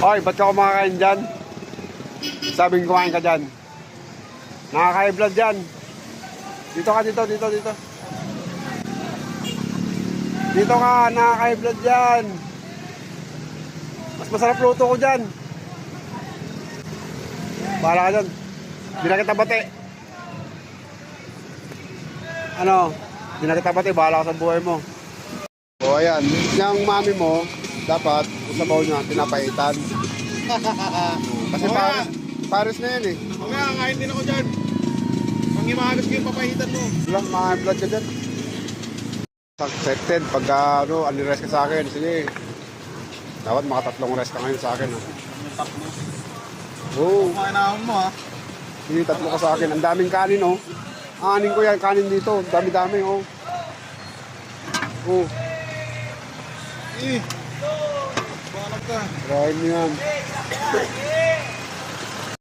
Oy, ba't ka kumakain dyan? Sabing kumain ka dyan. Nakaka-high blood dyan. Dito ka, dito. Dito ka, nakaka-high blood dyan. Mas masarap luto ko dyan. Bahala ka dyan. Di na kita bati. Ano? Di na kita bati, bahala ka sa buhay mo. O ayan, yung mami mo, dapat usabaw niya, pinapaitan. Kasi pares na yan eh. Mamaya, kain din ako dyan. Pag imahagas ko yung papahitan mo. Wala, mga blood ka dyan. Accepted, pagka unrest ka sa akin, sige. Dapat makatatlong rest ka ngayon sa akin. Ha? Oo. Kumainahon mo ha. Sige, tatlo ka sa akin. Ang daming kanin oh. Anin ko yan, kanin dito. Dami-dami oh. Oh. Eh. Balag ka. Try mo yan.